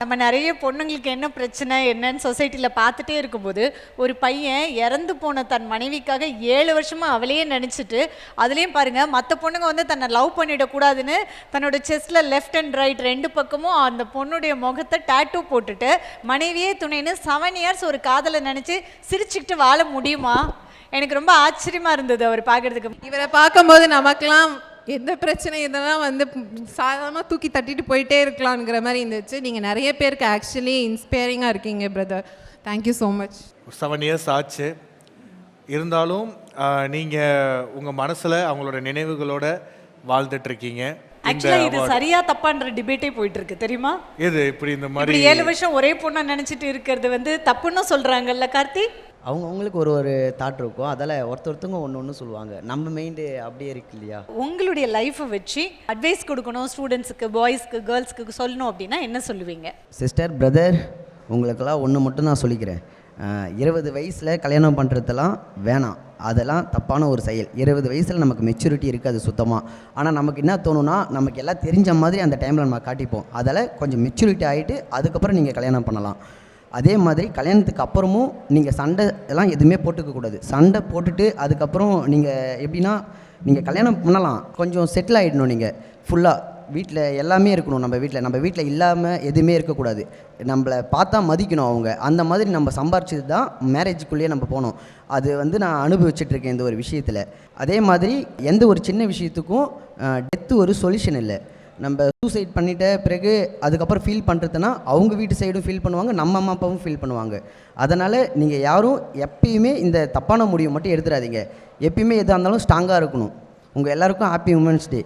நம்ம நிறைய பொண்ணுங்களுக்கு என்ன பிரச்சனை என்னன்னு சொசைட்டியில் பார்த்துட்டே இருக்கும்போது ஒரு பையன் இறந்து போன தன் மனைவிக்காக 7 வருஷமாக அவளையே நினச்சிட்டு அதுலேயும் பாருங்கள் மற்ற பொண்ணுங்க வந்து தன்னை லவ் பண்ணிடக்கூடாதுன்னு தன்னோட செஸ்டில் லெஃப்ட் அண்ட் ரைட் 2 பக்கமும் அந்த பொண்ணுடைய முகத்தை டேட்டூ போட்டுட்டு மனைவியே துணைன்னு 7 இயர்ஸ் ஒரு காதலை நினச்சி சிரிச்சுக்கிட்டு வாழ முடியுமா? எனக்கு ரொம்ப ஆச்சரியமாக இருந்தது அவர் பார்க்குறதுக்கு. இவரை பார்க்கும்போது நமக்கெல்லாம் எந்த பிரச்சனை இதெல்லாம் வந்து சாதாரணமாக தூக்கி தட்டிட்டு போயிட்டே இருக்கலாம்ங்கிற மாதிரி இருந்துச்சு. நீங்கள் நிறைய பேருக்கு ஆக்சுவலி இன்ஸ்பைரிங்காக இருக்கீங்க brother. Thank you so much. 7 years ஆச்சு. இருந்தாலும் நீங்கள் உங்கள் மனசில் அவங்களோட நினைவுகளோட வாழ்ந்துட்டுருக்கீங்க. ஆக்சுவலாக இது சரியா தப்பான்ற டிபேட்டே போயிட்டு இருக்கு தெரியுமா? எது இப்படி இந்த மாதிரி 7 வருஷம் ஒரே பொண்ணை நினச்சிட்டு இருக்கிறது வந்து தப்புன்னு சொல்கிறாங்கல்ல கார்த்தி? அவங்களுக்கு ஒரு தாட் இருக்கும். அதில் ஒருத்தவங்க ஒன்று சொல்லுவாங்க. நம்ம மைண்டு அப்படியே இருக்கு இல்லையா? உங்களுடைய லைஃப்பை வச்சு அட்வைஸ் கொடுக்கணும் ஸ்டூடெண்ட்ஸுக்கு, பாய்ஸ்க்கு, கேர்ள்ஸ்க்கு சொல்லணும் அப்படின்னா என்ன சொல்லுவீங்க? சிஸ்டர், பிரதர், உங்களுக்கெல்லாம் ஒன்று மட்டும் நான் சொல்லிக்கிறேன். 20 வயசில் கல்யாணம் பண்ணுறதெல்லாம் வேணாம். அதெல்லாம் தப்பான ஒரு செயல். 20 வயசில் நமக்கு மெச்சூரிட்டி இருக்காது சுத்தமாக. ஆனால் நமக்கு என்ன தோணுன்னா நமக்கு எல்லாம் தெரிஞ்ச மாதிரி அந்த டைமில் நம்ம காட்டிப்போம். அதில் கொஞ்சம் மெச்சூரிட்டி ஆகிட்டு அதுக்கப்புறம் நீங்கள் கல்யாணம் பண்ணலாம். அதே மாதிரி கல்யாணத்துக்கு அப்புறமும் நீங்கள் சண்டை எல்லாம் எதுவுமே போட்டுக்கக்கூடாது. சண்டை போட்டுட்டு அதுக்கப்புறம் நீங்கள் எப்படின்னா நீங்கள் கல்யாணம் பண்ணலாம், கொஞ்சம் செட்டில் ஆகிடணும். நீங்கள் ஃபுல்லாக வீட்டில் எல்லாமே இருக்கணும். நம்ம வீட்டில் இல்லாமல் எதுவுமே இருக்கக்கூடாது. நம்மளை பார்த்தா மதிக்கணும் அவங்க. அந்த மாதிரி நம்ம சம்பாரிச்சது தான் மேரேஜுக்குள்ளேயே நம்ம போனோம். அது வந்து நான் அனுபவிச்சுட்ருக்கேன் இந்த ஒரு விஷயத்தில். அதே மாதிரி எந்த ஒரு சின்ன விஷயத்துக்கும் டெத்து ஒரு சொல்யூஷன் இல்லை. நம்ம சூசைட் பண்ணிட்ட பிறகு அதுக்கப்புறம் ஃபீல் பண்ணுறதுனா அவங்க வீட்டு சைடும் ஃபீல் பண்ணுவாங்க, நம்ம அம்மா அப்பாவும் ஃபீல் பண்ணுவாங்க. அதனால் நீங்கள் யாரும் எப்பயுமே இந்த தப்பான முடிவை மட்டும் எடுத்துடாதீங்க. எப்பயுமே எதாக இருந்தாலும் ஸ்ட்ராங்காக இருக்கணும். உங்கள் எல்லாருக்கும் ஹாப்பி உமன்ஸ் டே.